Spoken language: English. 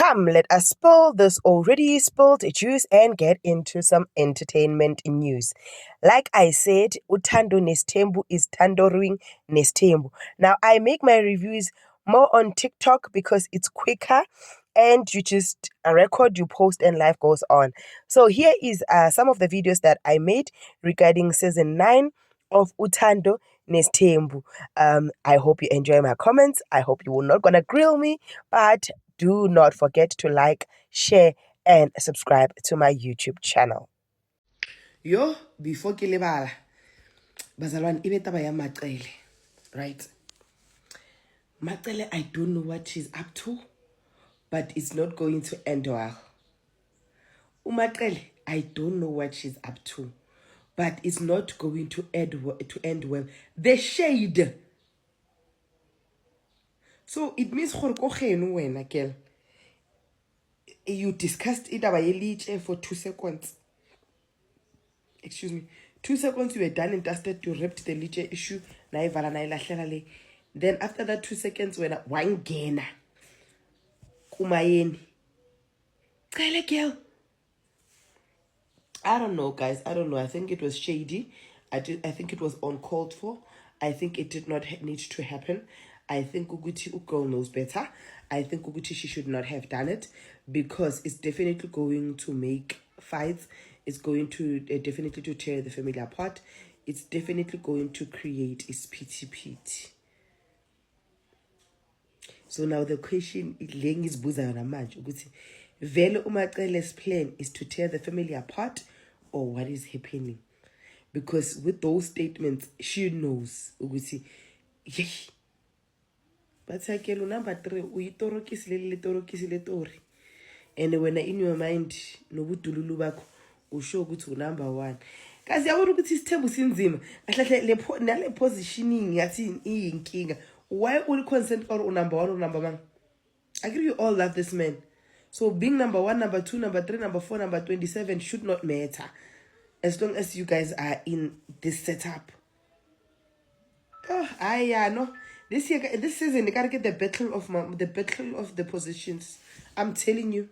Come, let us spill this already spilled juice and get into some entertainment news. Like I said, Uthando Nestembu is Tandoring Nestembu. Now, I make my reviews more on TikTok because it's quicker and you just record, you post, and life goes on. So, here is some of the videos that I made regarding season 9 of Uthando Nestembu. I hope you enjoy my comments. I hope you will not gonna grill me, but do not forget to like, share, and subscribe to my YouTube channel. Yo, before ke lebala, bazalwane ibe taba ya Macele, right? Macele, I don't know what she's up to, but it's not going to end well. Umacele, I don't know what she's up to, but it's not going to end well. The shade. So it means gore ko geno wena girl. You discussed it for 2 seconds. Excuse me. 2 seconds you were done and dusted, you ripped the liche issue. Then after that 2 seconds when wangena kumayeni. Girl. I don't know, guys. I don't know. I think it was shady. I think it was uncalled for. I think it did not need to happen. I think Uguti girl knows better. I think Uguti she should not have done it because it's definitely going to make fights. It's going to definitely to tear the family apart. It's definitely going to create a pity. So now the question is Vele Umacele's plan is to tear the family apart or what is happening? Because with those statements, she knows. But Sakelo number 3, and when in your mind, no butululu bako, usho to number 1. Kasi yabona ukuthi isithembu sinzima. Ahlahle le positioning yathi iyinkinga. Why all consent or number 1 or number 1? I agree you all love this man. So being number 1, number 2, number 3, number 4, number 27 should not matter. As long as you guys are in this setup. Oh, no. This season they gotta get the battle of the positions. I'm telling you.